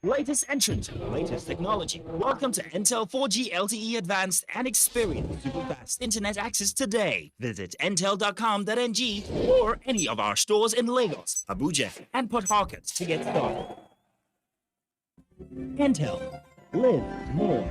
Latest entrant, latest technology. Welcome to Intel 4G LTE Advanced and experience super fast internet access today. Visit intel.com.ng or any of our stores in Lagos, Abuja, and Port Harcourt to get started. Intel. Live more.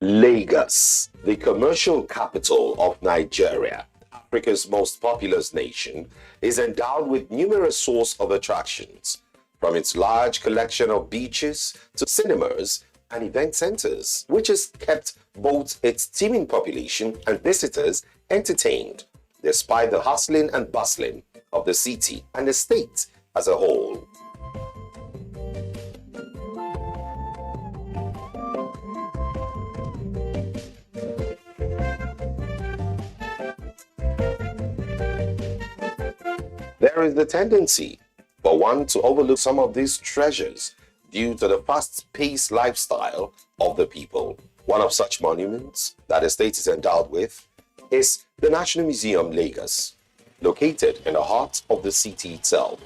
Lagos, the commercial capital of Nigeria, Africa's most populous nation, is endowed with numerous sources of attractions, from its large collection of beaches to cinemas and event centers, which has kept both its teeming population and visitors entertained, despite the hustling and bustling of the city and the state as a whole. There is the tendency for one to overlook some of these treasures due to the fast-paced lifestyle of the people. One of such monuments that the state is endowed with is the National Museum, Lagos, located in the heart of the city itself.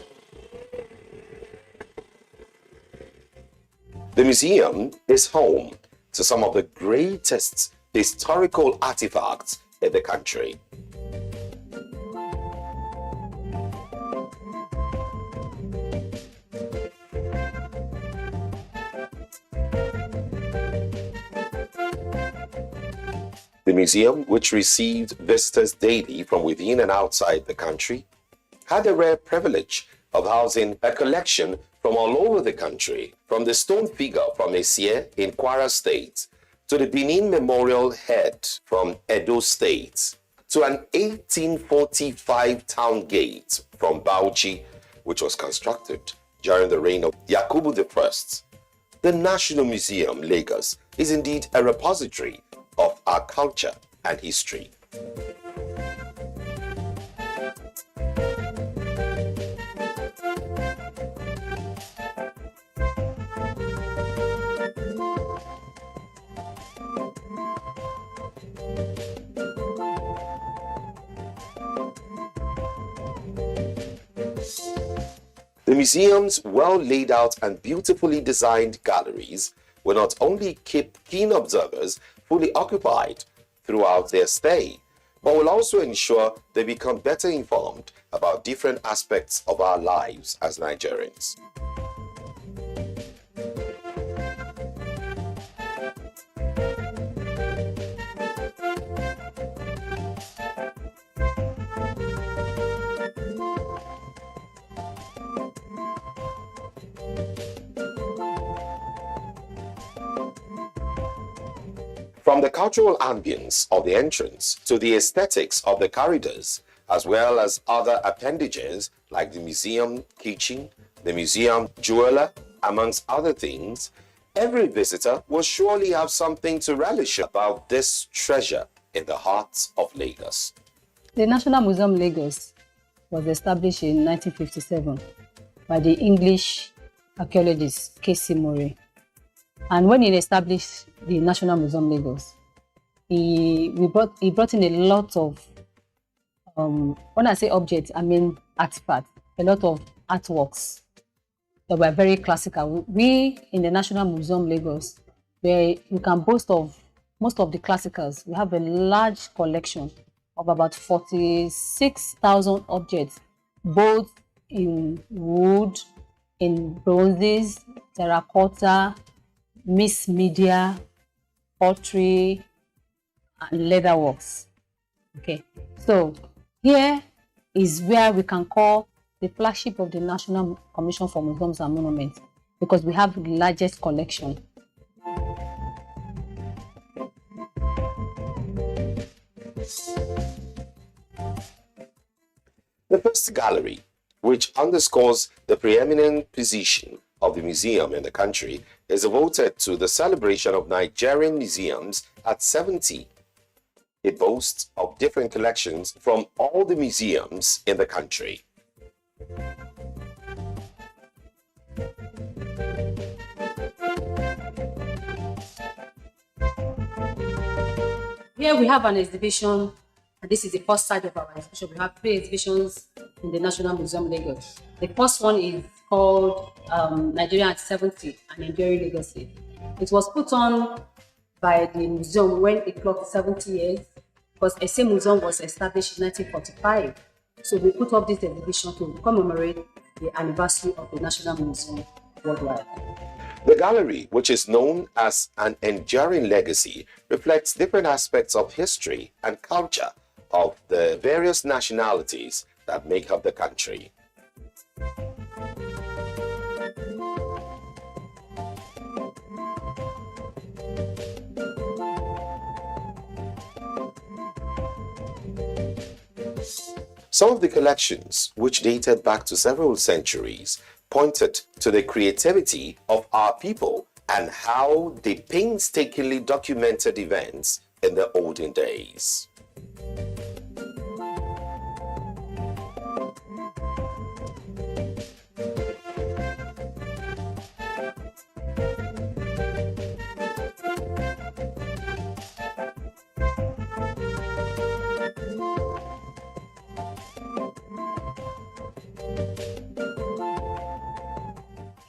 The museum is home to some of the greatest historical artifacts in the country. The museum, which received visitors daily from within and outside the country, had the rare privilege of housing a collection from all over the country, from the stone figure from Esie in Kwara State to the Benin Memorial Head from Edo State to an 1845 town gate from Bauchi, which was constructed during the reign of Yakubu I. The National Museum, Lagos, is indeed a repository of our culture and history. The museum's well laid out and beautifully designed galleries will not only keep keen observers fully occupied throughout their stay, but will also ensure they become better informed about different aspects of our lives as Nigerians. From the cultural ambience of the entrance to the aesthetics of the corridors, as well as other appendages like the museum kitchen, the museum jeweler, amongst other things, every visitor will surely have something to relish about this treasure in the heart of Lagos. The National Museum Lagos was established in 1957 by the English archaeologist K.C. Murray. And when he established the National Museum Lagos, he brought in a lot of, when I say objects, I mean artifacts, a lot of artworks that were very classical. We in the National Museum Lagos, where we can boast of most of the classicals, we have a large collection of about 46,000 objects, both in wood, in bronzes, terracotta, mixed media, pottery, and leatherworks. Okay, so here is where we can call the flagship of the National Commission for Museums and Monuments, because we have the largest collection. The first gallery, which underscores the preeminent position of the museum in the country, is devoted to the celebration of Nigerian museums at 70. It boasts of different collections from all the museums in the country. Here we have an exhibition, and this is the first side of our exhibition. We have 3 exhibitions in the National Museum Lagos. The first one is called Nigerian at 70, an enduring legacy. It was put on by the museum when it clocked 70 years, because a same museum was established in 1945. So we put up this exhibition to commemorate the anniversary of the National Museum worldwide. The gallery, which is known as an enduring legacy, reflects different aspects of history and culture of the various nationalities that make up the country. Some of the collections, which dated back to several centuries, pointed to the creativity of our people and how they painstakingly documented events in the olden days.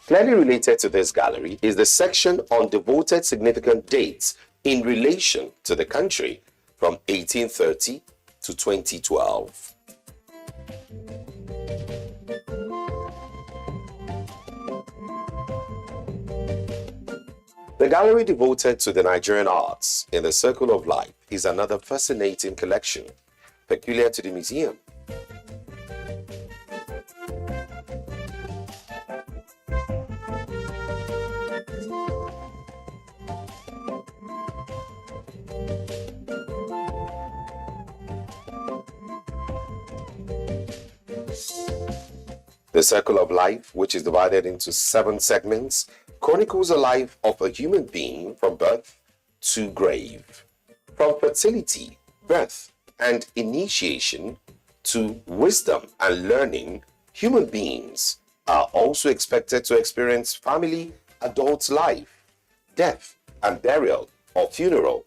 Clearly related to this gallery is the section on devoted significant dates in relation to the country from 1830 to 2012. The gallery devoted to the Nigerian arts in the Circle of Life is another fascinating collection, peculiar to the museum. The Circle of Life, which is divided into 7 segments, chronicles the life of a human being from birth to grave. From fertility, birth, and initiation to wisdom and learning, human beings are also expected to experience family, adult life, death and burial or funeral,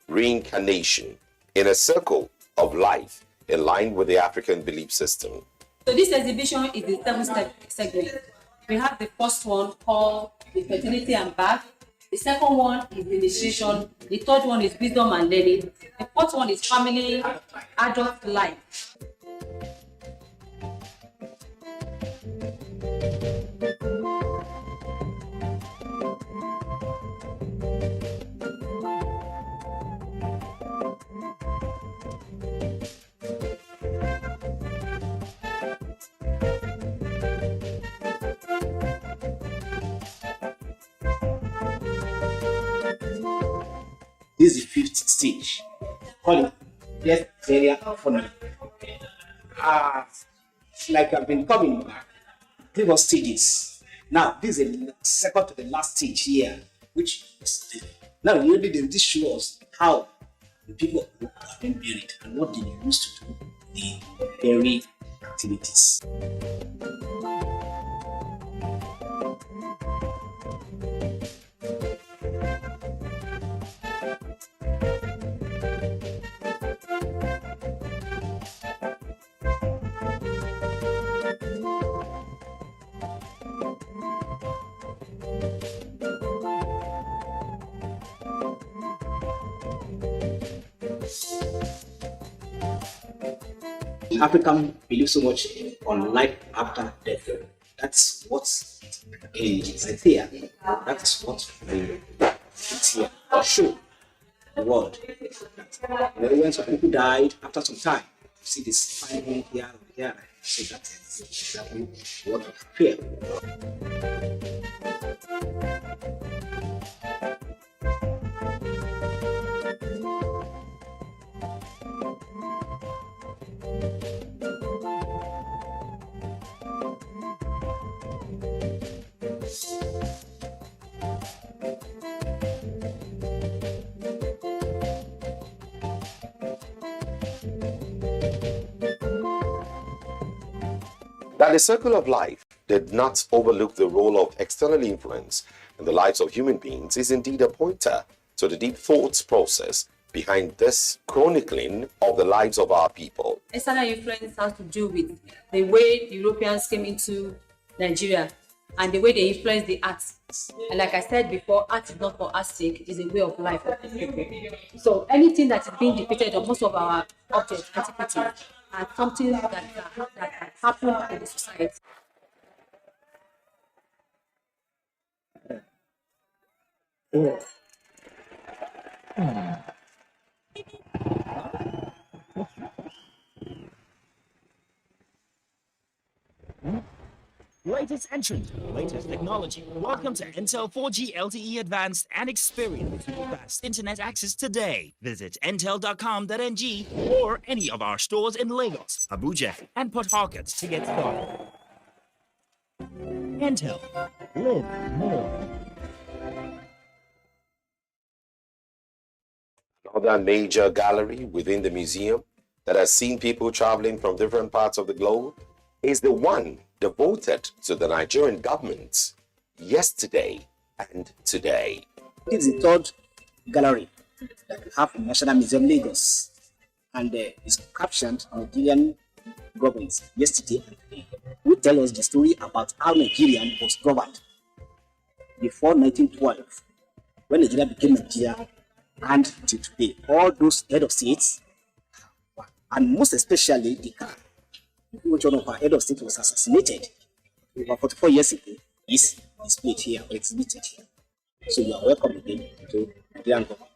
reincarnation in a circle of life in line with the African belief system. So this exhibition is the 7th segment. We have the first one called the fertility and birth. The second one is initiation. The third one is wisdom and learning. The fourth one is family, adult life. This is the 5th stage. Call it yes area economy. Like I've been coming back, previous stages. Now this is the second to the last stage here, which is now really this shows how the people have been buried and what they used to do, the bury activities. African believe so much on life after death. That's what's in Isaiah. That's what it's here to show the world. When some people died after some time, you see this finding here and here. So that's exactly what we fear. That the circle of life did not overlook the role of external influence in the lives of human beings is indeed a pointer to the deep thoughts process behind this chronicling of the lives of our people. External influence has to do with the way the Europeans came into Nigeria and the way they influenced the arts. And like I said before, art is not for art's sake, it is a way of life of the people. So anything that is being depicted on most of our objects, antiquities, and something that can happen in the society. Latest entrant, latest technology. Welcome to Intel 4G LTE Advanced and experience fast internet access today. Visit intel.com.ng or any of our stores in Lagos, Abuja, and Port Harcourt to get started. Intel. Live more. Another major gallery within the museum that has seen people traveling from different parts of the globe is the one devoted to the Nigerian government yesterday and today. This is the third gallery that we have in National Museum Lagos, and it's captioned Nigerian government yesterday and today. We tell us the story about how Nigerian was governed before 1912, when Nigeria became Nigeria, and to today. All those head of states, and most especially the which one of our head of state was assassinated over 44 years ago, is displayed here or exhibited here. So you are welcome again to Nigerian government.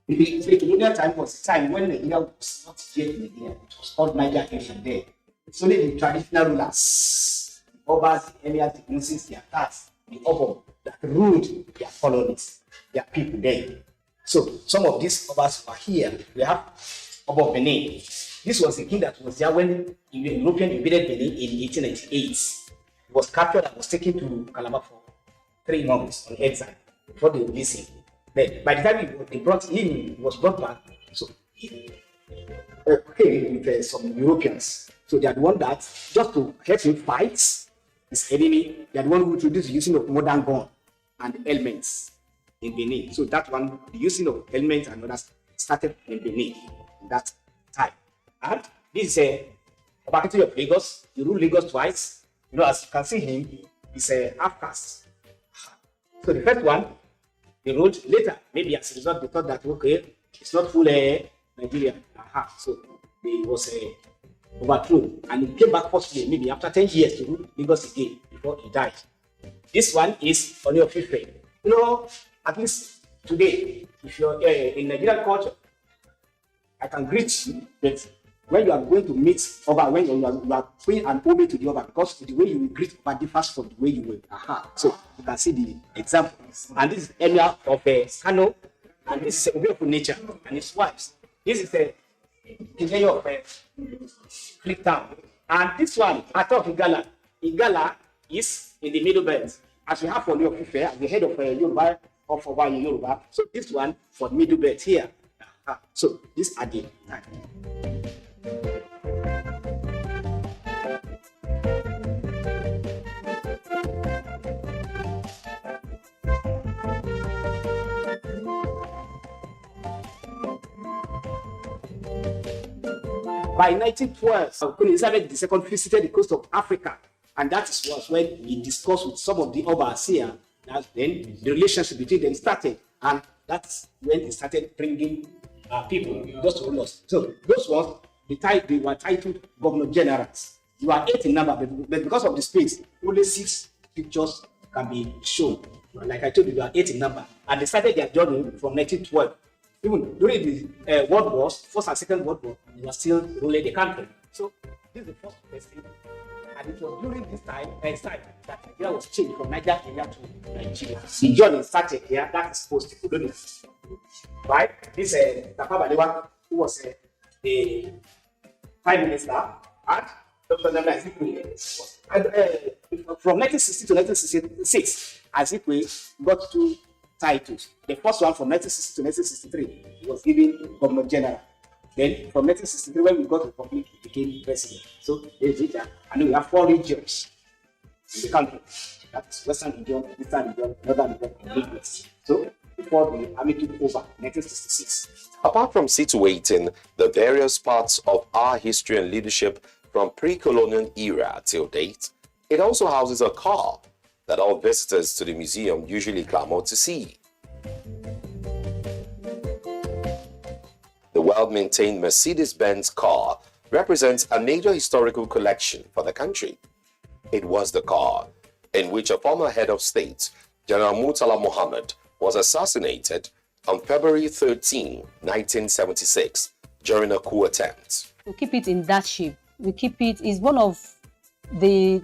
The colonial time was a time when Nigeria was not yet Nigeria. It was called Niger Nation there. It's only the traditional rulers, the Obas, the Emirs, the princes, the Atas, the Obo, that ruled their colonies, their people there. So some of these Obas were here. We have Obo Benin. This was the king that was there when the European invaded Benin in 1898. He was captured and was taken to Calabar for 3 months on exile before they released him. Then by the time they brought him, he was brought back. So he came with some Europeans. So they are the one that, just to help him fight his enemy, they are the one who introduced the using of modern gun and elements in Benin. So that one, the using of elements and others started in Benin in that time. And this is a Obakiti of Lagos. He ruled Lagos twice. You know, as you can see him, he's a half caste. So the first one, they ruled later. Maybe as a result, they thought that, okay, it's not full Nigerian. So he was overthrown. And he came back forcefully, maybe after 10 years, to rule Lagos again before he died. This one is Oni of Ife. You know, at least today, if you're in Nigerian culture, I can greet you, but when you are going to meet Oba, when you are paying an homage to the Oba, because the way you will greet Oba differs from the way you will. So you can see the examples. And this is Emir of Kano, and this is a beautiful nature and his wives. This is a king of Click Town. And this one, I talk Igala. Igala is in the middle belt. As we have for New York, as the head of Yoruba, of Oba Yoruba. So this one for middle belt here. So these are the by 1912, Queen Elizabeth II visited the coast of Africa, and that was when he discussed with some of the overseers. That's then the relationship between them started, and that's when he started bringing people, those rulers. So those ones, they were titled governor generals. You are 8 in number, but because of the space, only 6 pictures can be shown. Like I told you, you are 8 in number, and they started their journey from 1912. Even during the World Wars, First and Second World War, they were still ruling the country. So this is the first president, and it was during this time that Nigeria was changed from Nigeria to Nigeria. The journey started here. That is post-colonial, right? This Tafawa Balewa, who was the prime minister, and Dr. Nana Azikiwe. And from 1960 to 1966, Azikiwe got 2 titles. The first one from 1960 to 1963 was given governor general. Then from 1963, when we got the republic, he became president. So there's it, and we have 4 regions in the country. That's Western region, Eastern region, Northern region, and Midwest. So before the army took over, 1966. Apart from situating the various parts of our history and leadership from pre-colonial era till date, it also houses a car that all visitors to the museum usually clamor to see. The well-maintained Mercedes-Benz car represents a major historical collection for the country. It was the car in which a former head of state, General Murtala Muhammad, was assassinated on February 13, 1976, during a coup attempt. We keep it in that shape. We keep it, is one of the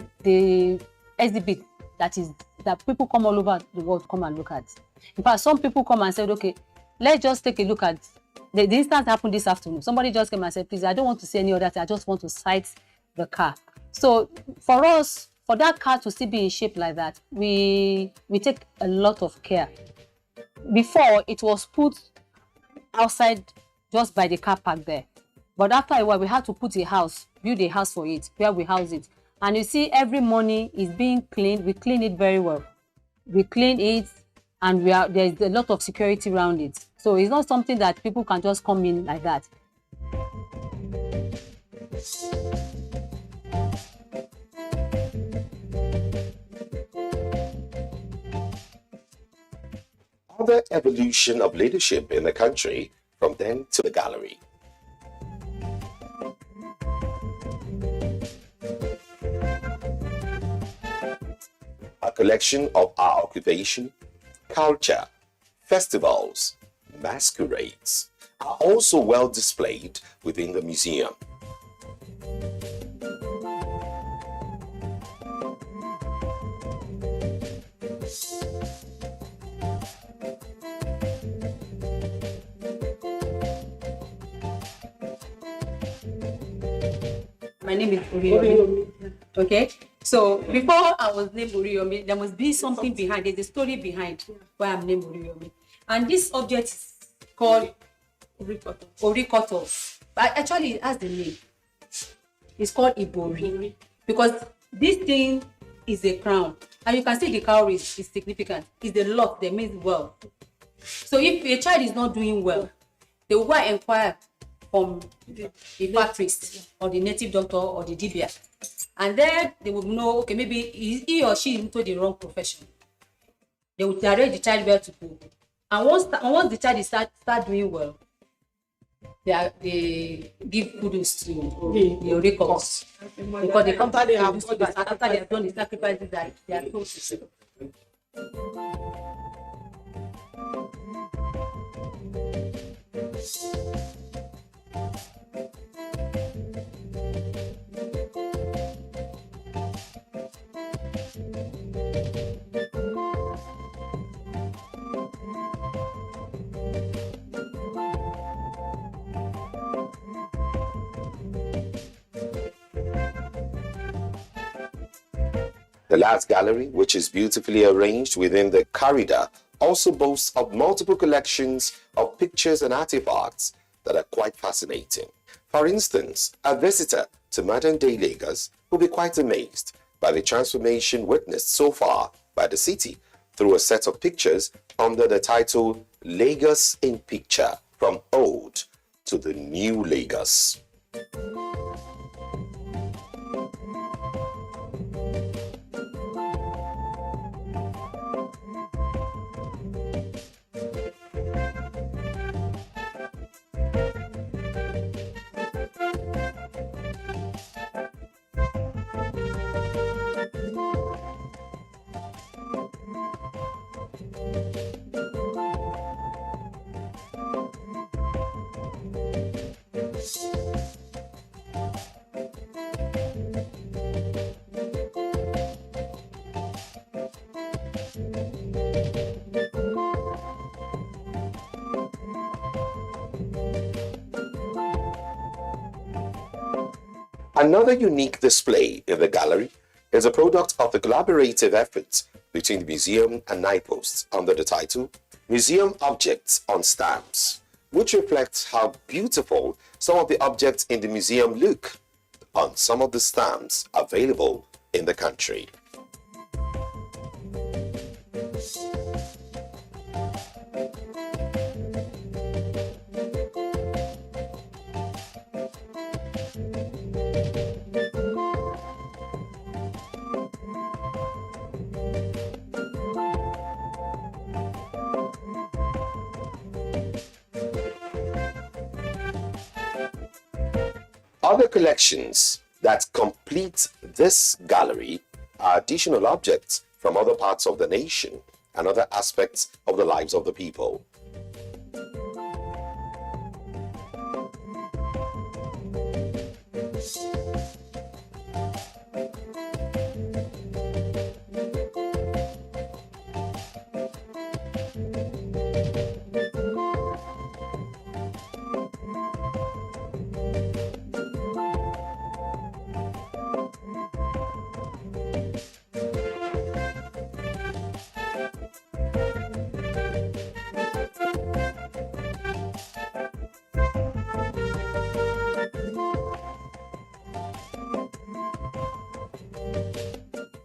exhibit that people come all over the world come and look at. In fact, some people come and said, okay, let's just take a look at the instance happened this afternoon. Somebody just came and said, please, I don't want to see any other thing. I just want to sight the car. So for us, for that car to still be in shape like that, we take a lot of care. Before, it was put outside just by the car park there. But after a while, we had to put a house, build a house for it, where we house it. And you see, every morning is being cleaned. We clean it very well. We clean it, and there's a lot of security around it. So it's not something that people can just come in like that. Other evolution of leadership in the country from then to the gallery. A collection of our occupation, culture, festivals, masquerades are also well displayed within the museum. My name is Uriyomi. Okay, so before I was named Uriyomi, there must be something behind. There's a story behind why I'm named Uriyomi. And this object is called Orikoto. But actually, it has the name. It's called Ibori. Because this thing is a crown. And you can see the cowrie is significant. It's the lot that means well. So if a child is not doing well, they will go and inquire from the factories or the native doctor or the dibia. And then they will know, okay, maybe he or she into the wrong profession. They will direct the child where to go. And once the child start doing well, they give kudos to the records. Because they come after they have done the sacrifices that they are supposed to do. The last gallery, which is beautifully arranged within the corridor, also boasts of multiple collections of pictures and artifacts that are quite fascinating. For instance, a visitor to modern-day Lagos will be quite amazed by the transformation witnessed so far by the city through a set of pictures under the title Lagos in Picture, from Old to the New Lagos. Another unique display in the gallery is a product of the collaborative efforts between the museum and NIPOST under the title Museum Objects on Stamps, which reflects how beautiful some of the objects in the museum look on some of the stamps available in the country. Other collections that complete this gallery are additional objects from other parts of the nation and other aspects of the lives of the people.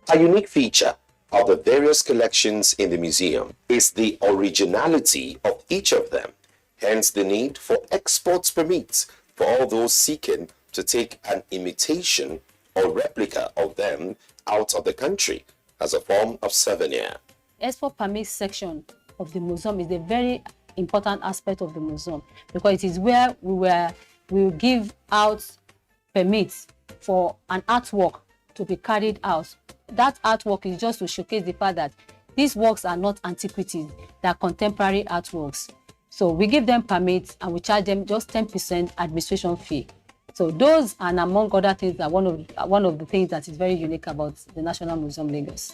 A unique feature of the various collections in the museum is the originality of each of them, hence the need for export permits for all those seeking to take an imitation or replica of them out of the country as a form of souvenir. Export permit section of the museum is a very important aspect of the museum because it is where we will give out permits for an artwork to be carried out. That artwork is just to showcase the fact that these works are not antiquities, they are contemporary artworks. So we give them permits and we charge them just 10% administration fee. So those, and among other things, are one of the things that is very unique about the National Museum Lagos.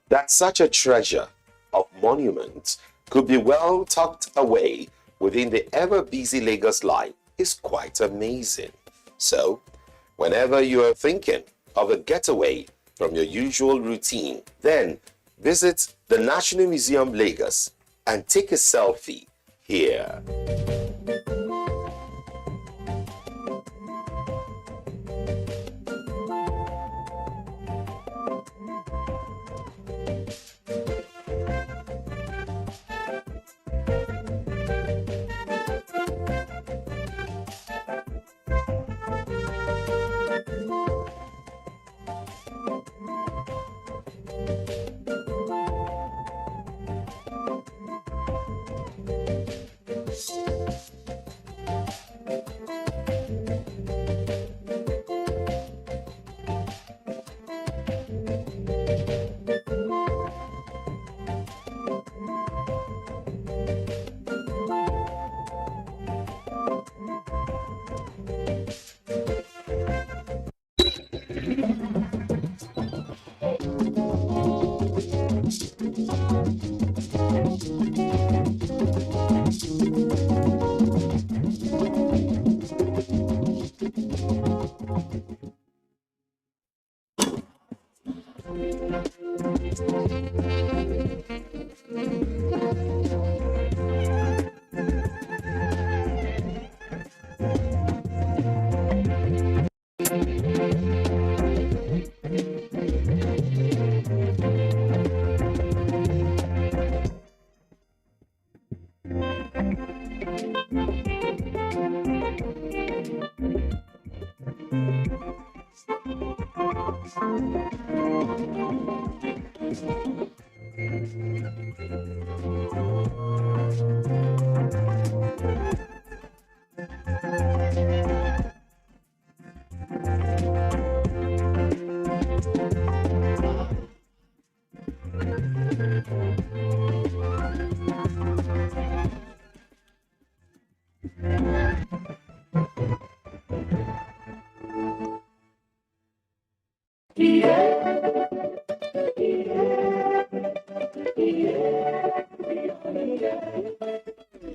That such a treasure of monuments could be well tucked away within the ever-busy Lagos life is quite amazing. So, whenever you are thinking of a getaway from your usual routine, then visit the National Museum Lagos and take a selfie here.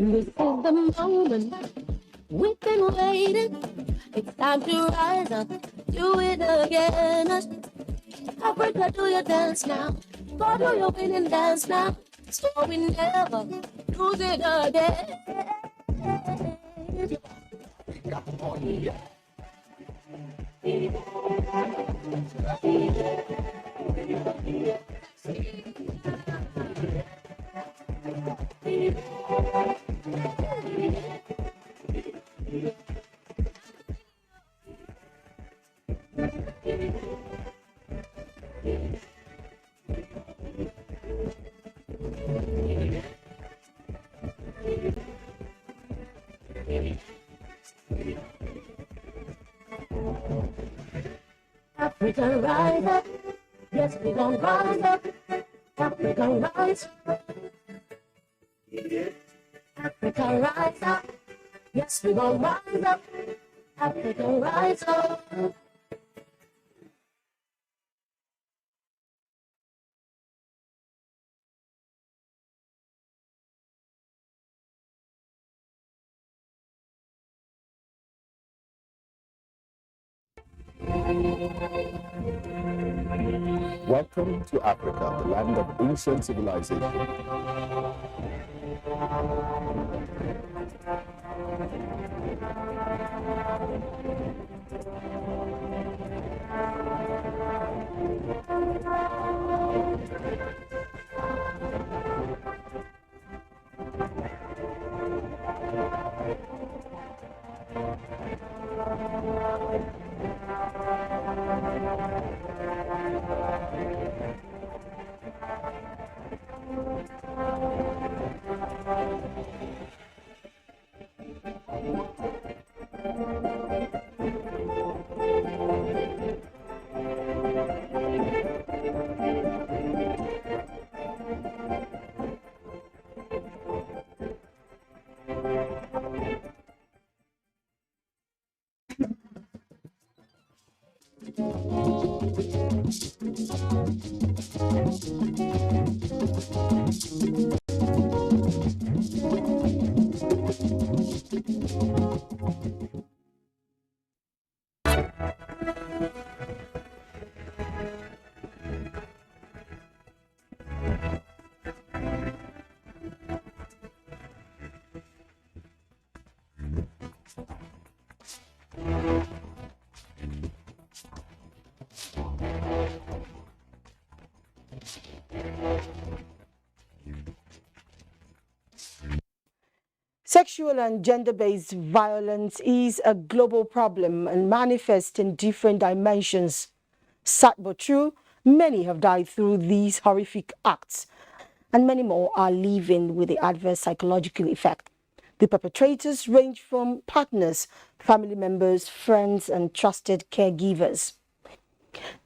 This is the moment we've been waiting. It's time to rise up, do it again. Africa, do your dance now. Go do your winning dance now. So we never lose it again. Africa rise up, yes we gon' rise up. Africa rise, Africa rise up, yes we gon' rise up. Africa rise up. Welcome to Africa, the land of ancient civilization. Sexual and gender-based violence is a global problem and manifests in different dimensions. Sad but true, many have died through these horrific acts, and many more are living with the adverse psychological effect. The perpetrators range from partners, family members, friends, and trusted caregivers.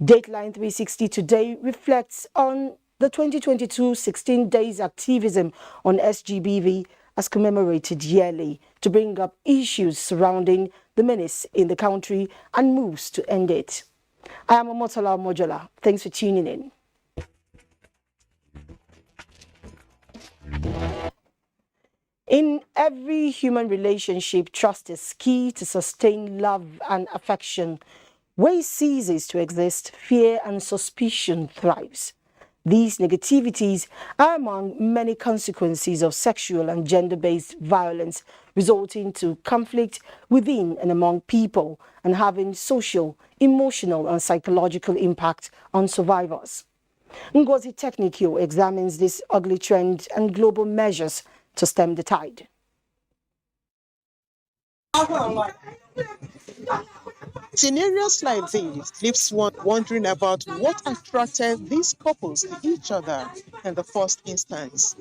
Dateline 360 today reflects on the 2022 16 Days Activism on SGBV as commemorated yearly to bring up issues surrounding the menace in the country and moves to end it. I am Omotola Mojola. Thanks for tuning in. In every human relationship, trust is key to sustain love and affection. Where it ceases to exist, fear and suspicion thrives. These negativities are among many consequences of sexual and gender-based violence, resulting to conflict within and among people and having social, emotional and psychological impact on survivors. Ngozi Technikio examines this ugly trend and global measures to stem the tide. Scenarios like these leaves one wondering about what attracted these couples to each other in the first instance.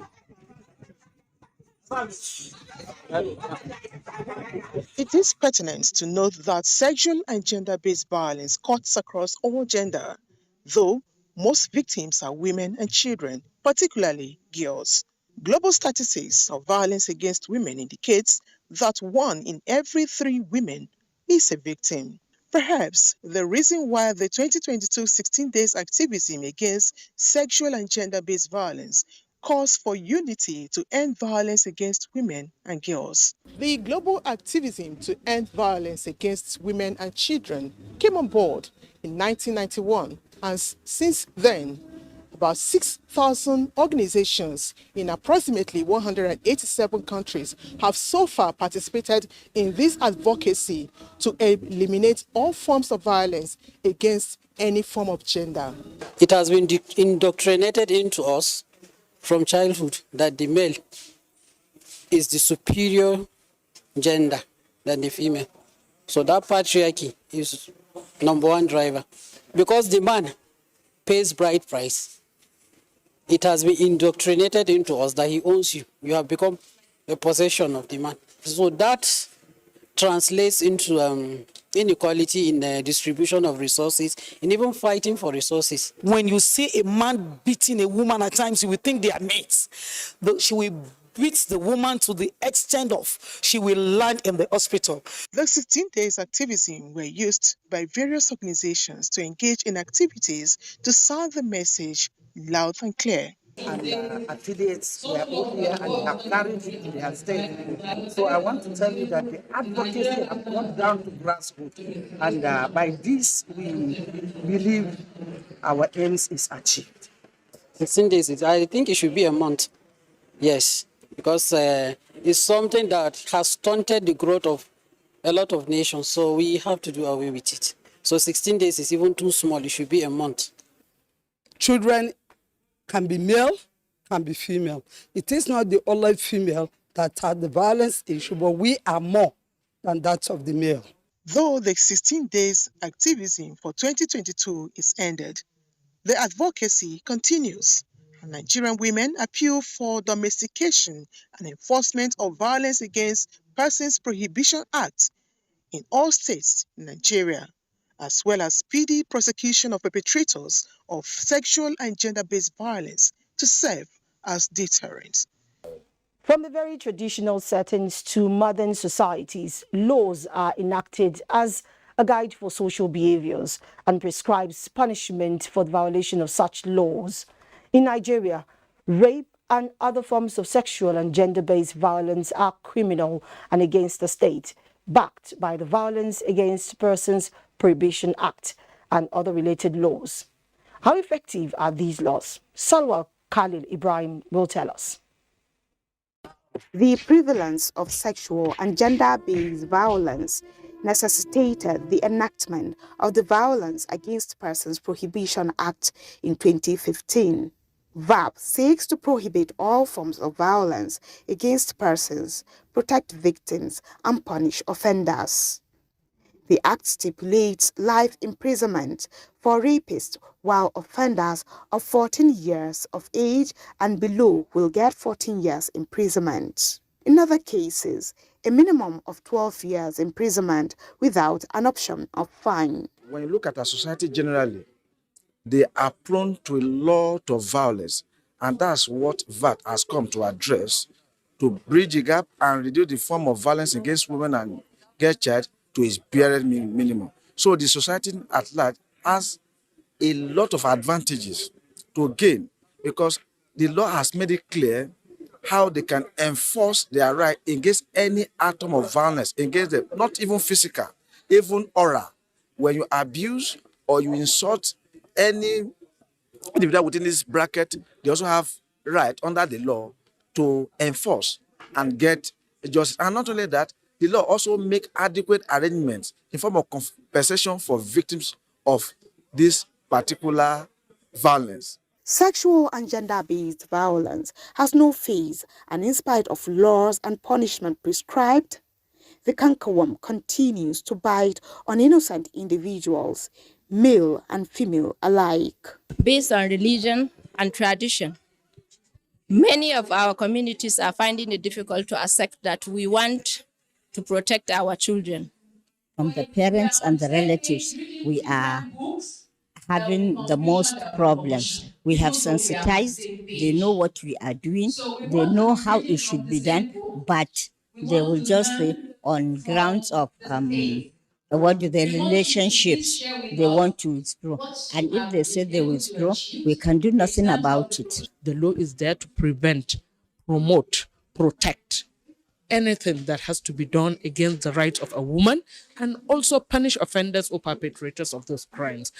It is pertinent to note that sexual and gender-based violence cuts across all gender, though most victims are women and children, particularly girls. Global statistics of violence against women indicates that 1 in every 3 women is a victim. Perhaps the reason why the 2022 16 Days Activism Against Sexual and Gender-Based Violence calls for unity to end violence against women and girls. The global activism to end violence against women and children came on board in 1991, and since then, about 6,000 organizations in approximately 187 countries have so far participated in this advocacy to eliminate all forms of violence against any form of gender. It has been indoctrinated into us from childhood that the male is the superior gender than the female. So that patriarchy is #1 driver. Because the man pays bride price, it has been indoctrinated into us that he owns you. You have become a possession of the man. So that translates into inequality in the distribution of resources and even fighting for resources. When you see a man beating a woman, at times you will think they are mates. She will beat the woman to the extent of she will land in the hospital. The 16 Days Activism were used by various organizations to engage in activities to sound the message loud and clear. And affiliates were all here and they have carried it in their state. So I want to tell you that the advocacy have gone down to grassroots, and by this we believe our aims is achieved. 16 days, I think it should be a month. Yes, because it's something that has stunted the growth of a lot of nations, so we have to do away with it. So 16 days is even too small, it should be a month. Children can be male, can be female. It is not the only female that had the violence issue, but we are more than that of the male. Though the 16 Days Activism for 2022 is ended, the advocacy continues. Nigerian women appeal for domestication and enforcement of Violence Against Persons Prohibition Act in all states in Nigeria, as well as speedy prosecution of perpetrators of sexual and gender-based violence to serve as deterrent. From the very traditional settings to modern societies, laws are enacted as a guide for social behaviors and prescribes punishment for the violation of such laws. In Nigeria, rape and other forms of sexual and gender-based violence are criminal and against the state, backed by the Violence Against Persons Prohibition Act and other related laws. How effective are these laws? Salwa Khalil Ibrahim will tell us. The prevalence of sexual and gender-based violence necessitated the enactment of the Violence Against Persons Prohibition Act in 2015. VAP seeks to prohibit all forms of violence against persons, protect victims, and punish offenders. The Act stipulates life imprisonment for rapists, while offenders of 14 years of age and below will get 14 years imprisonment. In other cases, a minimum of 12 years imprisonment without an option of fine. When you look at our society generally, they are prone to a lot of violence, and that's what VAT has come to address, to bridge the gap and reduce the form of violence against women and girl child to its bare minimum. So the society at large has a lot of advantages to gain because the law has made it clear how they can enforce their right against any atom of violence against them, not even physical, even oral. When you abuse or you insult any individual within this bracket, they also have right under the law to enforce and get justice. And not only that, the law also make adequate arrangements in form of compensation for victims of this particular violence. Sexual and gender-based violence has no phase, and in spite of laws and punishment prescribed, the cankerworm continues to bite on innocent individuals, male and female alike. Based on religion and tradition, many of our communities are finding it difficult to accept that we want to protect our children. From the parents and the relatives, we are having the most problems. We have sensitized, they know what we are doing, they know how it should be done, but they will just say on grounds of relationships, they want to withdraw. And if they say they withdraw, we can do nothing about it. The law is there to prevent, promote, protect anything that has to be done against the rights of a woman, and also punish offenders or perpetrators of those crimes.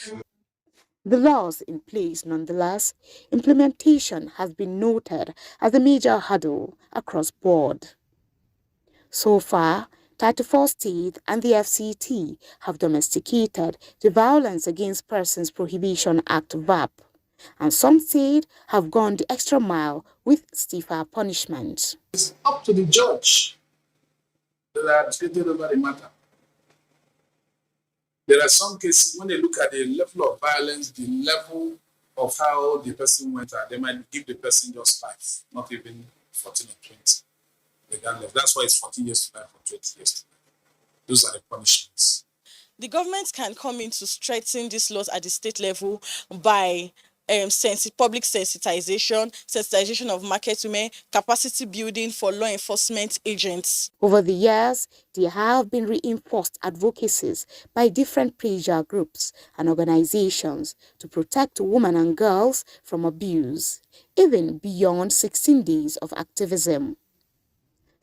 The laws in place, nonetheless, implementation has been noted as a major hurdle across board. So far, 34 states and the FCT have domesticated the Violence Against Persons Prohibition Act (VAP), and some states have gone the extra mile with stiffer punishment. It's up to the judge that are treated over the matter. There are some cases when they look at the level of violence, the level of how the person went out, they might give the person just life, not even 14 or 20. That's why it's 14 years to life or 20 years to life. Those are the punishments. The government can come in to strengthen these laws at the state level by public sensitization of market women, capacity building for law enforcement agents. Over the years, there have been reinforced advocacies by different pressure groups and organizations to protect women and girls from abuse, even beyond 16 days of activism.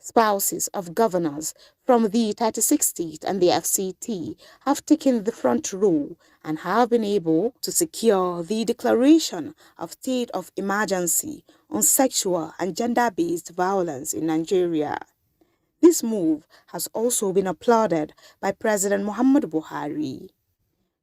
Spouses of governors from the 36 states and the FCT have taken the front row and have been able to secure the declaration of state of emergency on sexual and gender-based violence in Nigeria. This move has also been applauded by President Muhammadu Buhari.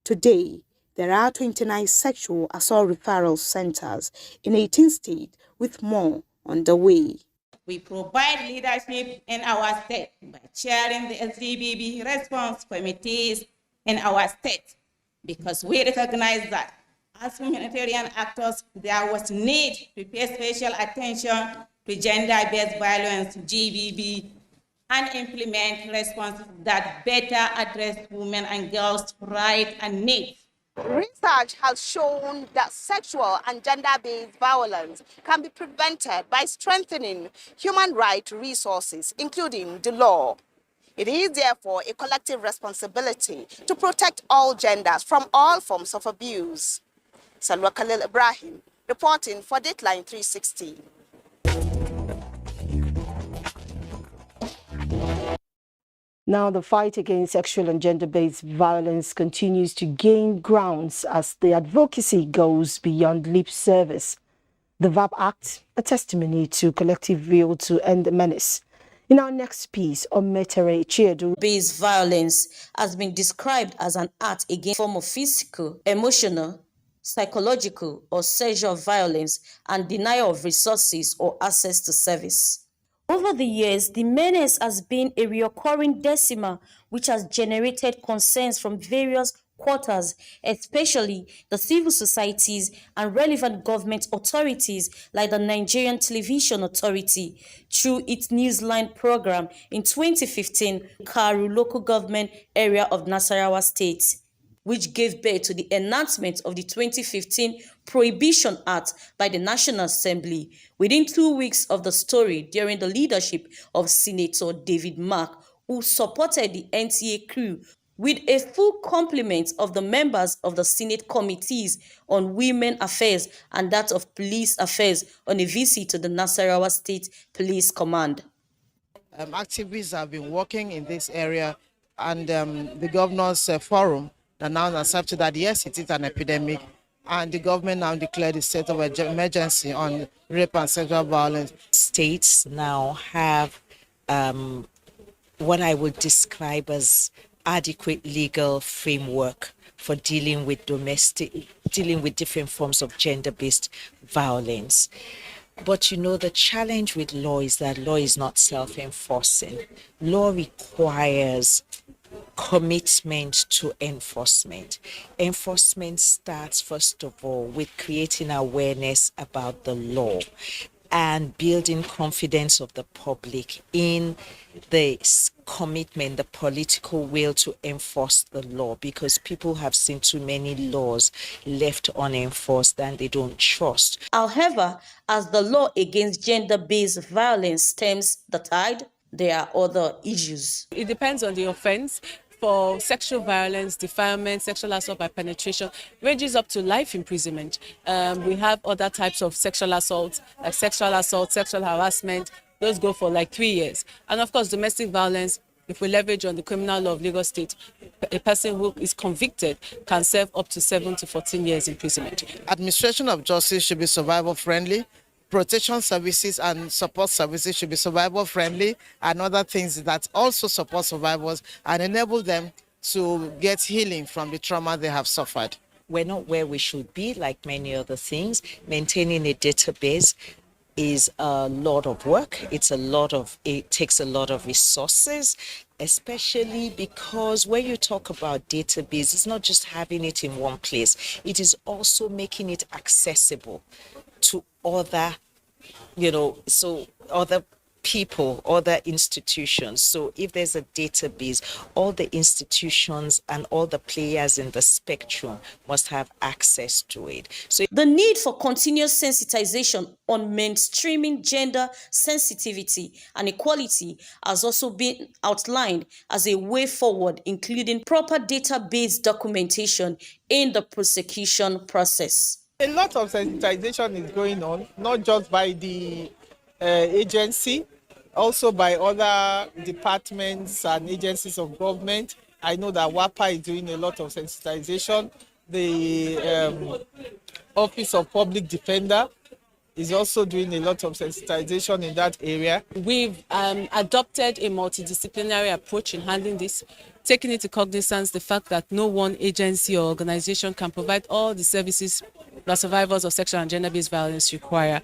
Today, there are 29 sexual assault referral centers in 18 states, with more on the way. We provide leadership in our state by chairing the SDBB response committees in our state, because we recognize that as humanitarian actors, there was need to pay special attention to gender-based violence, GBV, and implement responses that better address women and girls' rights and needs. Research has shown that sexual and gender-based violence can be prevented by strengthening human rights resources, including the law. It is therefore a collective responsibility to protect all genders from all forms of abuse. Salwa Khalil Ibrahim, reporting for Dateline 360. Now, the fight against sexual and gender-based violence continues to gain grounds as the advocacy goes beyond lip service. The VAP Act, a testimony to collective will to end the menace. In our next piece, Ometere Chiedu. Based violence has been described as an act against a form of physical, emotional, psychological, or sexual violence and denial of resources or access to service. Over the years, the menace has been a recurring decimal which has generated concerns from various quarters, especially the civil societies and relevant government authorities like the Nigerian Television Authority through its Newsline program in 2015, Karu local government area of Nasarawa State, which gave birth to the enactment of the 2015 Prohibition Act by the National Assembly within 2 weeks of the story during the leadership of Senator David Mark, who supported the NTA crew with a full complement of the members of the Senate Committees on Women Affairs and that of Police Affairs on a visit to the Nasarawa State Police Command. Activists have been working in this area, and the governor's forum now accepted that yes, it is an epidemic, and the government now declared a state of emergency on rape and sexual violence. States now have what I would describe as adequate legal framework for dealing with different forms of gender-based violence. But you know, the challenge with law is that law is not self-enforcing. Law requires commitment to enforcement. Enforcement starts, first of all, with creating awareness about the law and building confidence of the public in the commitment, the political will to enforce the law, because people have seen too many laws left unenforced and they don't trust. However, as the law against gender-based violence stems the tide, there are other issues. It depends on the offense. For sexual violence, defilement, sexual assault by penetration, ranges up to life imprisonment. We have other types of sexual assault, like sexual assault, sexual harassment. Those go for like 3 years. And of course, domestic violence, if we leverage on the criminal law of Lagos State, a person who is convicted can serve up to 7 to 14 years imprisonment. Administration of justice should be survival friendly. Protection services and support services should be survival friendly, and other things that also support survivors and enable them to get healing from the trauma they have suffered. We're not where we should be, like many other things. Maintaining a database is a lot of work. It takes a lot of resources, especially because when you talk about database, it's not just having it in one place. It is also making it accessible to other, other people, other institutions. So if there's a database, all the institutions and all the players in the spectrum must have access to it. So the need for continuous sensitization on mainstreaming gender sensitivity and equality has also been outlined as a way forward, including proper database documentation in the prosecution process. A lot of sensitization is going on, not just by the agency, also by other departments and agencies of government. I know that WAPA is doing a lot of sensitization. The Office of Public Defender is also doing a lot of sensitization in that area. We've adopted a multidisciplinary approach in handling this, taking into cognizance the fact that no one agency or organization can provide all the services that survivors of sexual and gender-based violence require.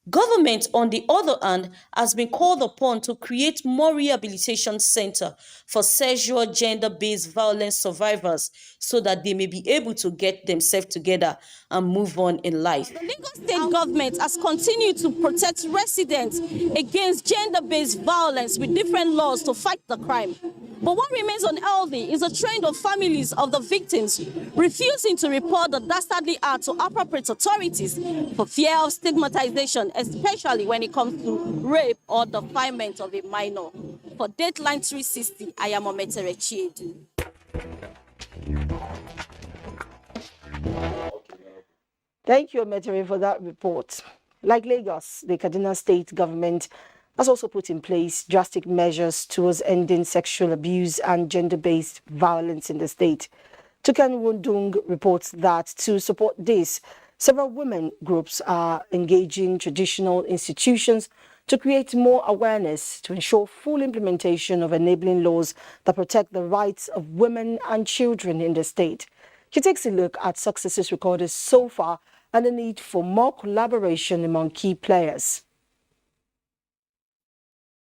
Government, on the other hand, has been called upon to create more rehabilitation centers for sexual gender-based violence survivors so that they may be able to get themselves together and move on in life. The Lagos State government has continued to protect residents against gender-based violence with different laws to fight the crime. But what remains unhealthy is a trend of families of the victims refusing to report the dastardly act to appropriate authorities for fear of stigmatization, especially when it comes to rape or defilement of a minor. For Dateline 360, I am Ometere Chiedu. Thank you, Ometere, for that report. Like Lagos, the Kaduna State government has also put in place drastic measures towards ending sexual abuse and gender-based violence in the state. Tukan Wundung reports that to support this, several women groups are engaging traditional institutions to create more awareness to ensure full implementation of enabling laws that protect the rights of women and children in the state. She takes a look at successes recorded so far and the need for more collaboration among key players.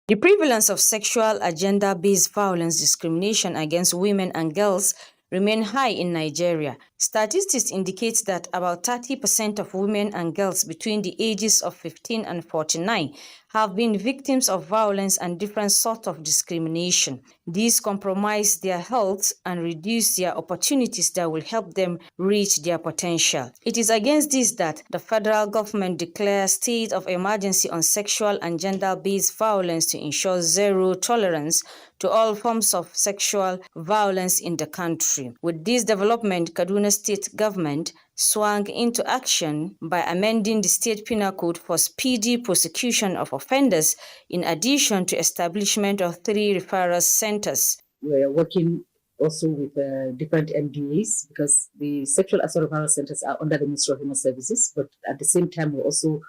The prevalence of sexual agenda-based violence discrimination against women and girls remain high in Nigeria, Statistics indicate that about 30% of women and girls between the ages of 15 and 49 have been victims of violence and different sorts of discrimination. These compromise their health and reduce their opportunities that will help them reach their potential. It is against this that the federal government declares state of emergency on sexual and gender-based violence to ensure zero tolerance to all forms of sexual violence in the country. With this development, Kaduna State government swung into action by amending the state penal code for speedy prosecution of offenders, in addition to establishment of 3 referral centers. We're working also with different NDAs because the sexual assault referral centers are under the Ministry of Human Services, but at the same time, we're also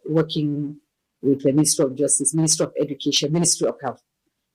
working with the Ministry of Justice, Ministry of Education, Ministry of Health.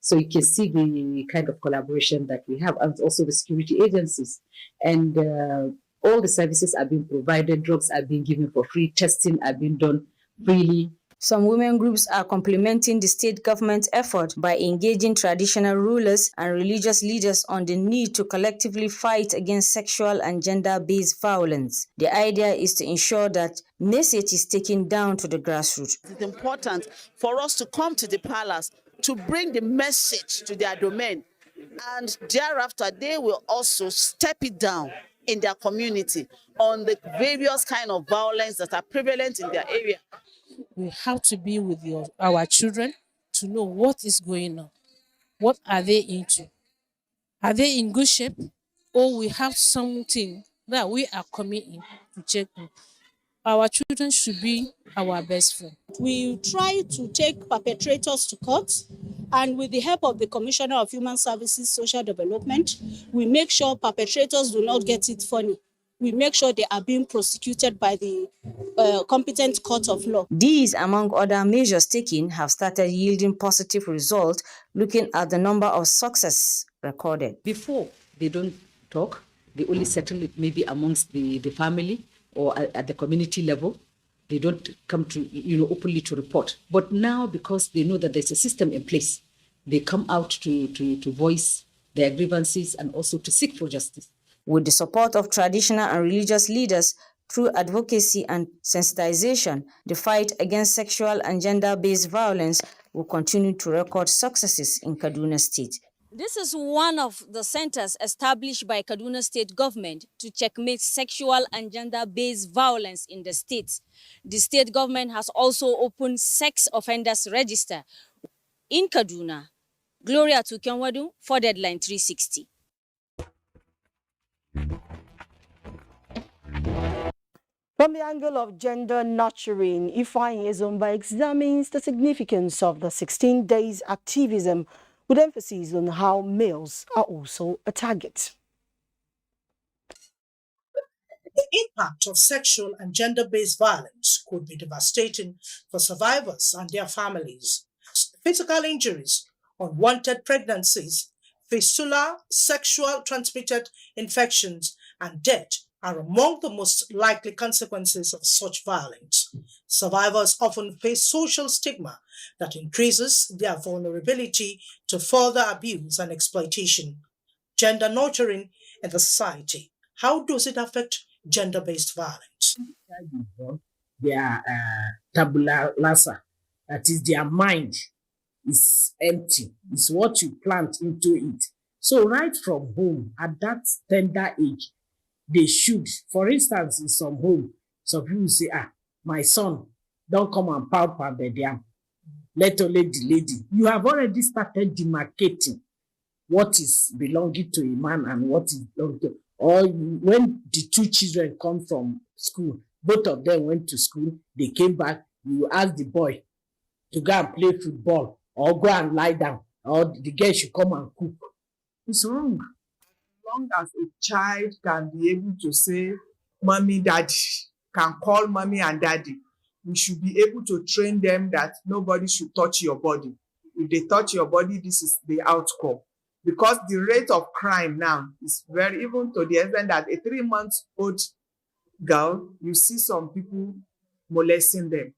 So you can see the kind of collaboration that we have, and also the security agencies. And all the services are being provided, drugs are being given for free, testing are being done freely. Some women groups are complementing the state government's effort by engaging traditional rulers and religious leaders on the need to collectively fight against sexual and gender-based violence. The idea is to ensure that message is taken down to the grassroots. It's important for us to come to the palace to bring the message to their domain, and thereafter they will also step it down in their community on the various kind of violence that are prevalent in their area. We have to be with our children to know what is going on. What are they into? Are they in good shape? Or we have something that we are coming in to check on. Our children should be our best friend. We try to take perpetrators to court, and with the help of the Commissioner of Human Services, Social Development, we make sure perpetrators do not get it funny. We make sure they are being prosecuted by the competent court of law. These, among other measures taken, have started yielding positive results, looking at the number of success recorded. Before, they don't talk, they only settle it maybe amongst the family or at the community level. They don't come to, openly to report. But now, because they know that there's a system in place, they come out to voice their grievances and also to seek for justice. With the support of traditional and religious leaders, through advocacy and sensitization, the fight against sexual and gender-based violence will continue to record successes in Kaduna State. This is one of the centers established by Kaduna State government to checkmate sexual and gender-based violence in the state. The state government has also opened sex offenders register in Kaduna. Gloria Tukenwadu for Deadline 360. From the angle of gender nurturing, Ifeanyi Ezomba examines the significance of the 16 days activism with emphasis on how males are also a target. The impact of sexual and gender-based violence could be devastating for survivors and their families. Physical injuries, unwanted pregnancies, fistula, sexual transmitted infections, and death are among the most likely consequences of such violence. Survivors often face social stigma that increases their vulnerability to further abuse and exploitation. Gender nurturing in the society. How does it affect gender-based violence? Their tabula rasa, that is, their mind is empty. It's what you plant into it. So right from home, at that tender age, they should, for instance, in some home, some people say, my son, don't come and pout the damn. Let only the lady. You have already started demarcating what is belonging to a man and what is belonging to. Or when the two children come from school, both of them went to school, they came back, you ask the boy to go and play football or go and lie down, or the girl should come and cook. It's wrong. As long as a child can be able to say, mommy, daddy, can call mommy and daddy, we should be able to train them that nobody should touch your body. If they touch your body, this is the outcome. Because the rate of crime now is very, even to the extent that a 3-month-old girl, you see some people molesting them.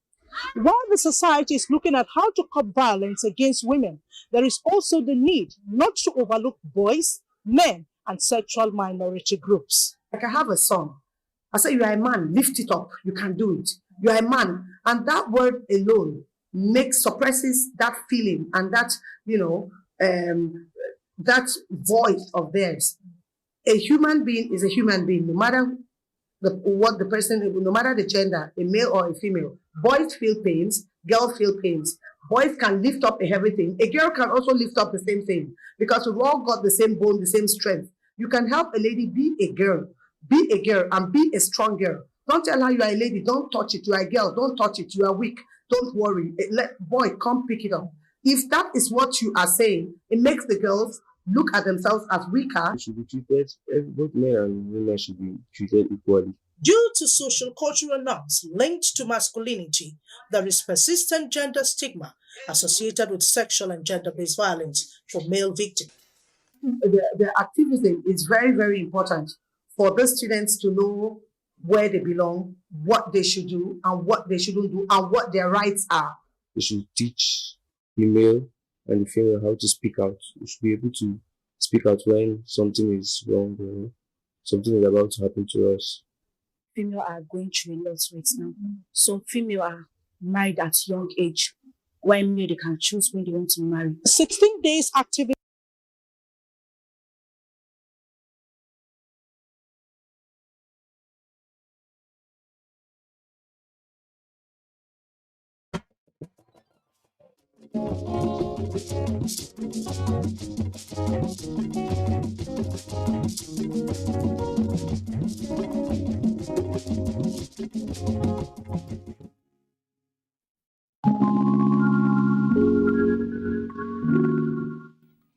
While the society is looking at how to curb violence against women, there is also the need not to overlook boys, men, and sexual minority groups. Like I have a song. I say, you are a man, lift it up. You can do it. You are a man. And that word alone suppresses that feeling and that, that voice of theirs. A human being is a human being, no matter what the person, no matter the gender, a male or a female. Boys feel pains, girls feel pains. Boys can lift up everything. A girl can also lift up the same thing because we've all got the same bone, the same strength. You can help a lady be a girl and be a strong girl. Don't tell her you are a lady, don't touch it. You are a girl, don't touch it. You are weak, don't worry. Boy, come pick it up. If that is what you are saying, it makes the girls look at themselves as weaker. Should be treated, both men and women should be treated equally. Due to social cultural norms linked to masculinity, there is persistent gender stigma associated with sexual and gender-based violence for male victims. The activism is very, very important for the students to know where they belong, what they should do, and what they shouldn't do, and what their rights are. We should teach the male and the female how to speak out. We should be able to speak out when something is wrong or something is about to happen to us. Female are going through a lot right now. So female are married at young age, while male they can choose when they want to marry. 16 days activity.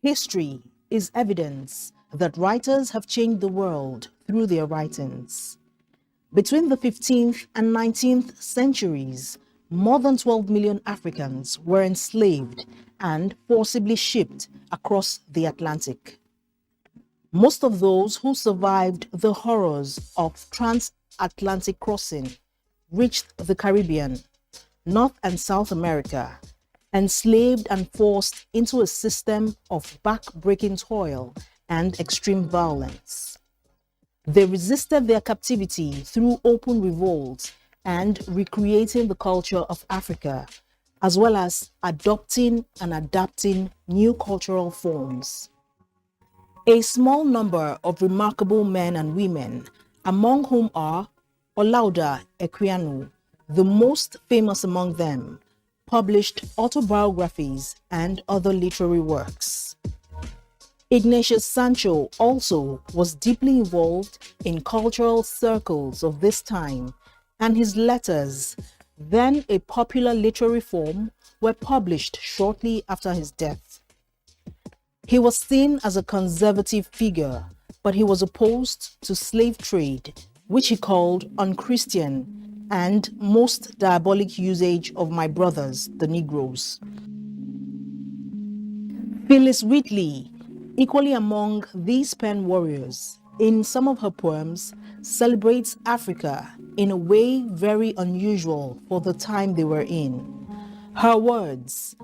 History is evidence that writers have changed the world through their writings. Between the 15th and 19th centuries, more than 12 million Africans were enslaved and forcibly shipped across the Atlantic. Most of those who survived the horrors of transatlantic crossing reached the Caribbean, North and South America, enslaved and forced into a system of back-breaking toil and extreme violence. They resisted their captivity through open revolts and recreating the culture of Africa, as well as adopting and adapting new cultural forms. A small number of remarkable men and women, among whom are Olaudah Equiano, the most famous among them, published autobiographies and other literary works. Ignatius Sancho also was deeply involved in cultural circles of this time, and his letters, then a popular literary form, were published shortly after his death. He was seen as a conservative figure, but he was opposed to slave trade, which he called unchristian and most diabolic usage of my brothers, the Negroes. Phyllis Wheatley, equally among these pen warriors, in some of her poems, celebrates Africa in a way very unusual for the time they were in. Her words,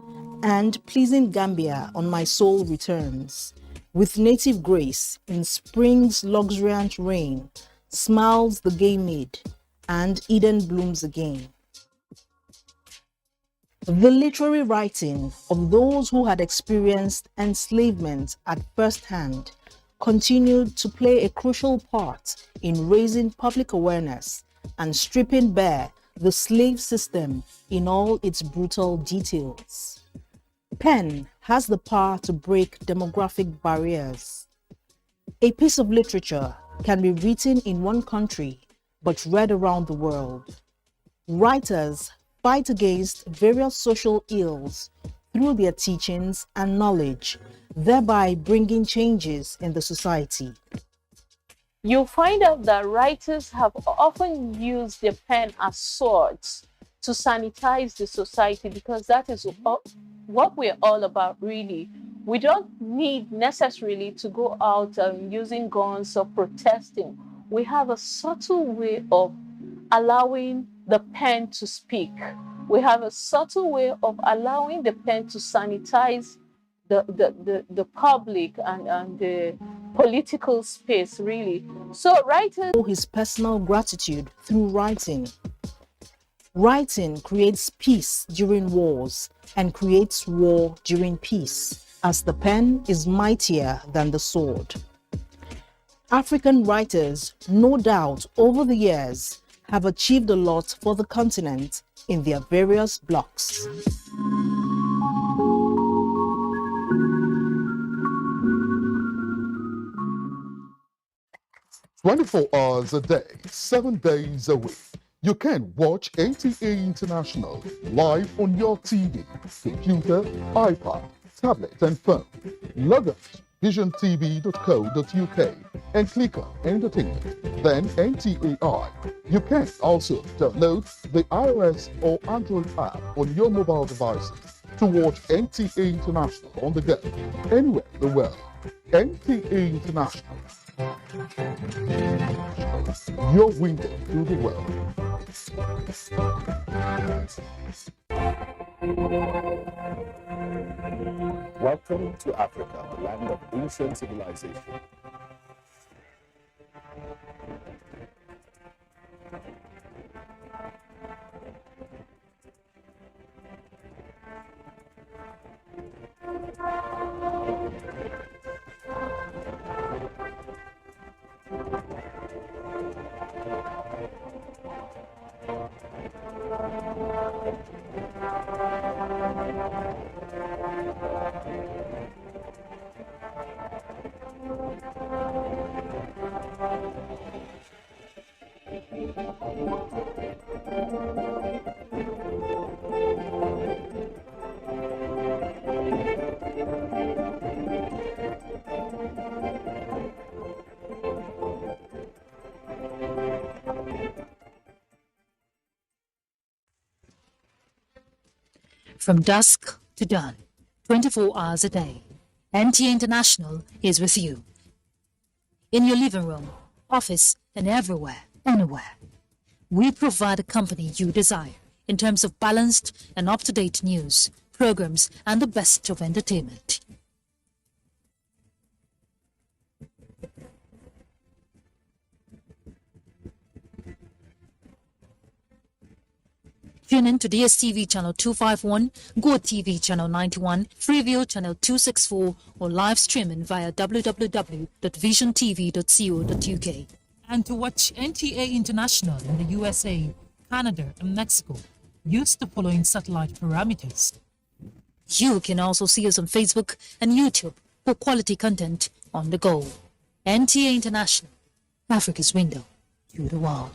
"And pleasing Gambia on my soul returns, with native grace in spring's luxuriant rain, smiles the gay maid, and Eden blooms again." The literary writing of those who had experienced enslavement at first hand continued to play a crucial part in raising public awareness and stripping bare the slave system in all its brutal details. Pen has the power to break demographic barriers. A piece of literature can be written in one country but read around the world. Writers fight against various social ills through their teachings and knowledge, thereby bringing changes in the society. You'll find out that writers have often used their pen as swords to sanitize the society, because that is what we're all about, really. We don't need necessarily to go out using guns or protesting. We have a subtle way of allowing the pen to speak. We have a subtle way of allowing the pen to sanitize the public and the political space, really. So writers his personal gratitude through writing. Writing creates peace during wars and creates war during peace, as the pen is mightier than the sword. African writers, no doubt, over the years, have achieved a lot for the continent in their various blocks. 24 hours a day, 7 days a week. You can watch NTA International live on your TV, computer, iPad, tablet, and phone. Log on to visiontv.co.uk and click on Entertainment, then NTAI. You can also download the iOS or Android app on your mobile devices to watch NTA International on the go, anywhere in the world. NTA International, your window to the world. Welcome to Africa, the land of ancient civilization. From dusk to dawn, 24 hours a day, NTA International is with you. In your living room, office, and everywhere, anywhere. We provide the company you desire in terms of balanced and up-to-date news, programs, and the best of entertainment. Tune in to DSTV channel 251, Go TV channel 91, Freeview channel 264, or live streaming via www.visiontv.co.uk. And to watch NTA International in the USA, Canada, and Mexico, use the following satellite parameters. You can also see us on Facebook and YouTube for quality content on the go. NTA International, Africa's window to the world.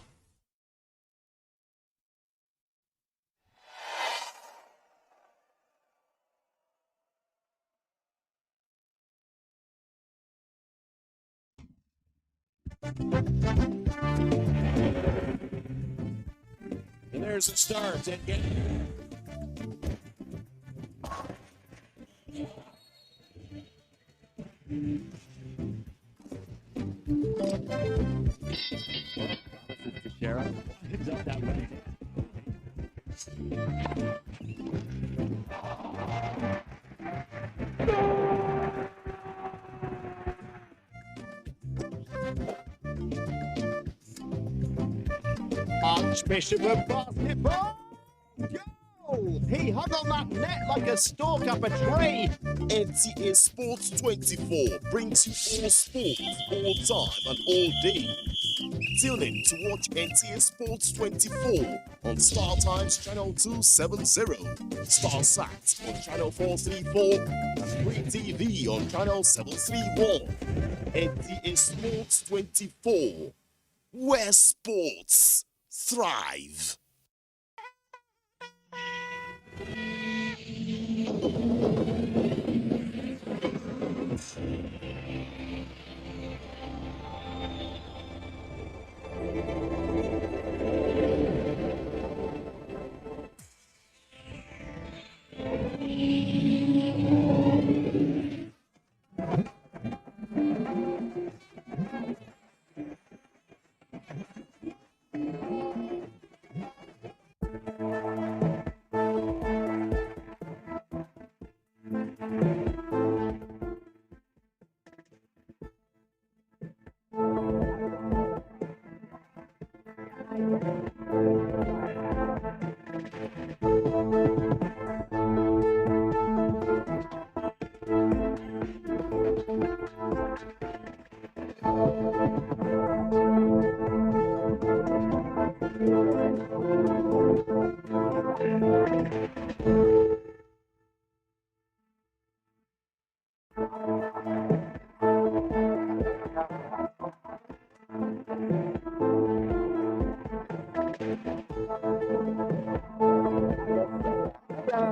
And there's the start. And Archbishop of basketball. Go! He hung on that net like a stalk up a tree. NTA Sports 24 brings you all sports, all time and all day. Tune in to watch NTA Sports 24 on Star Times Channel 270, Star Sat on Channel 434, and Free TV on Channel 731. NTA Sports 24, where sports thrive.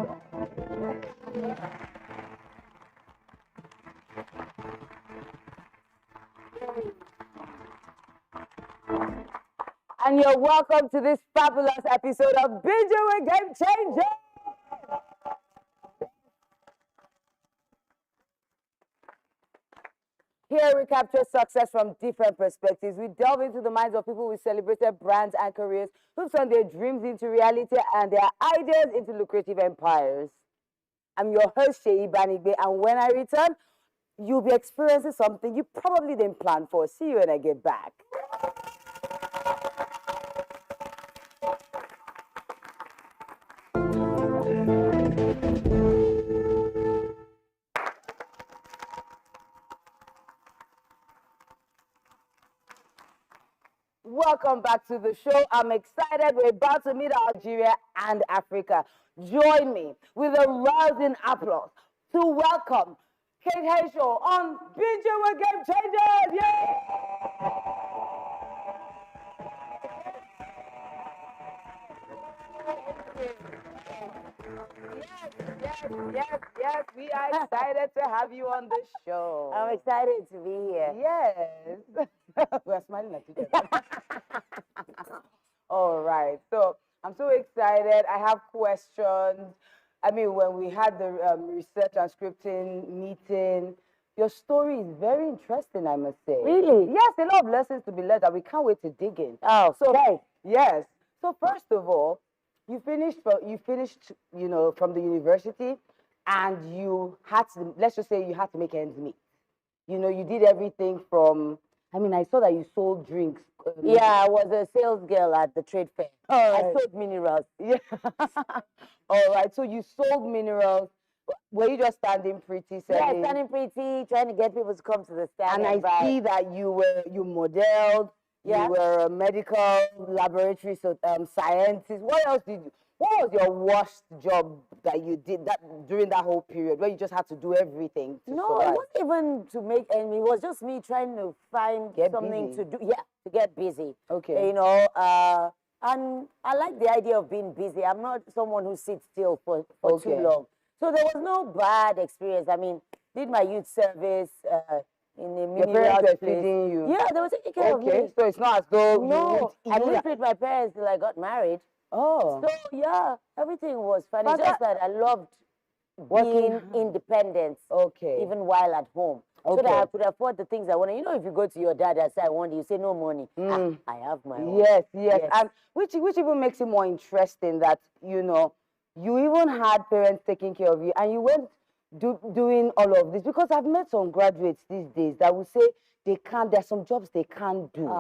And you're welcome to this fabulous episode of Binge with Game Changer. Here we capture success from different perspectives. We delve into the minds of people with celebrated brands and careers who've turned their dreams into reality and their ideas into lucrative empires. I'm your host, Sheyi Banigbe, and when I return, you'll be experiencing something you probably didn't plan for. See you when I get back. Welcome back to the show. I'm excited. We're about to meet Nigeria and Africa. Join me with a rousing applause to welcome Kate Henshaw on Binge with Game Changers. Yes, we are excited to have you on the show. I'm excited to be here. Yes. We're smiling at each other. All right. So I'm so excited. I have questions. I mean, when we had the research and scripting meeting, your story is very interesting, I must say. Really? Yes, a lot of lessons to be learned that we can't wait to dig in. Oh, so okay. Yes. So first of all, you finished, you know, from the university, and you had to, let's just say you had to make ends meet. You know, you did everything from, I mean, I saw that you sold drinks. Yeah, I was a sales girl at the trade fair. I sold minerals. Yeah. All right, so you sold minerals. Were you just standing pretty, selling? Yeah, standing pretty, trying to get people to come to the stand. And I see that you modeled. Yeah. You were a medical laboratory scientist. What else did you? What was your worst job that you did during that whole period where you just had to do everything? No, it wasn't even to make any. It was just me trying to find something to do. Yeah, to get busy. Okay. You know, and I like the idea of being busy. I'm not someone who sits still for too long. So there was no bad experience. I mean, did my youth service. In a mini place. Feeding you. Yeah, they were taking care of me. So it's not as though I didn't feed my parents till I got married. Oh. So yeah, everything was fine. It's just that I loved being independent. Okay. Even while at home. Okay. So that I could afford the things I wanted. You know, if you go to your dad and say I want, you say no money. I have my own. Yes. And which even makes it more interesting that, you know, you even had parents taking care of you and you went doing all of this, because I've met some graduates these days that will say there's some jobs they can't do.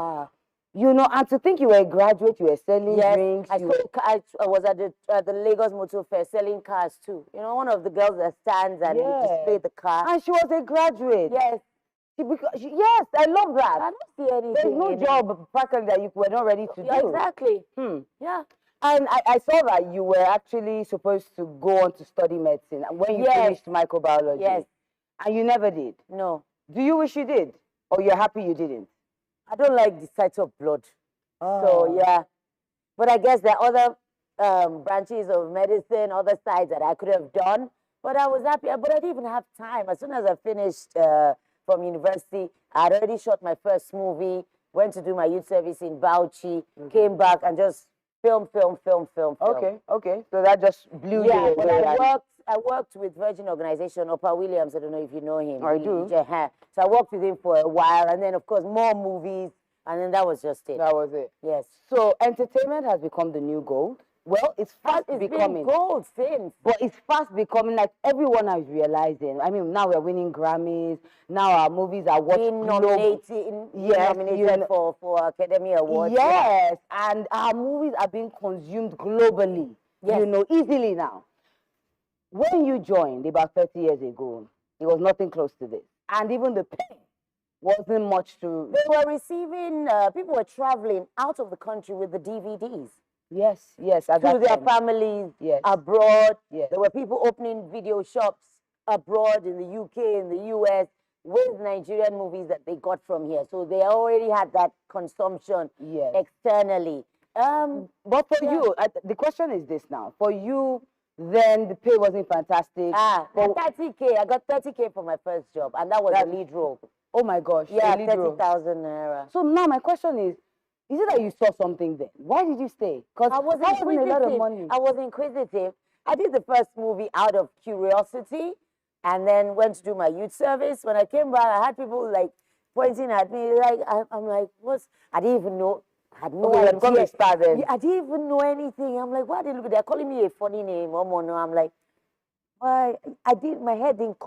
You know, and to think you were a graduate, you were selling drinks. I was at the Lagos Motor Fair selling cars too. You know, one of the girls that stands and displayed the car. And she was a graduate. Yes. Yes, I love that. I don't see anything. There's no job practically that you were not ready to do. Exactly. Yeah. And I saw that you were actually supposed to go on to study medicine when you finished microbiology. Yes. And you never did? No. Do you wish you did? Or you're happy you didn't? I don't like the sight of blood. Oh. So, yeah. But I guess there are other branches of medicine, other sides that I could have done. But I was happy. But I didn't even have time. As soon as I finished from university, I had already shot my first movie, went to do my youth service in Bauchi, came back and just film. Okay. So that just blew you away. But I worked with Virgin Organization, Opa Williams. I don't know if you know him. I do. So I worked with him for a while, and then of course more movies, and then that was just it. That was it. Yes. So entertainment has become the new gold. Well, it's fast becoming gold since, but it's fast becoming, like everyone is realizing. I mean, now we're winning Grammys. Now our movies are nominated for Academy Awards. Yes, and our movies are being consumed globally. Yes. You know, easily now. When you joined about 30 years ago, it was nothing close to this, and even the pay wasn't much to. They were receiving. People were traveling out of the country with the DVDs. Yes. To their families abroad. Yes. There were people opening video shops abroad in the UK, in the US, with Nigerian movies that they got from here. So they already had that consumption externally. But for you, the question is this now. For you then the pay wasn't fantastic. But 30K, I got 30K for my first job, and that was a lead role. Oh my gosh. Yeah, a lead role. 30,000 naira. So now my question is it that you saw something there? Why did you stay? Because I was that wasn't a lot of inquisitive. money. I was inquisitive. I did the first movie out of curiosity, and then went to do my youth service. When I came back, I had people like pointing at me, like I'm like, what's? I didn't even know. I had no idea. Yeah, I didn't even know anything. I'm like, why are they looking? They're calling me a funny name. I'm like, why? My head didn't connect.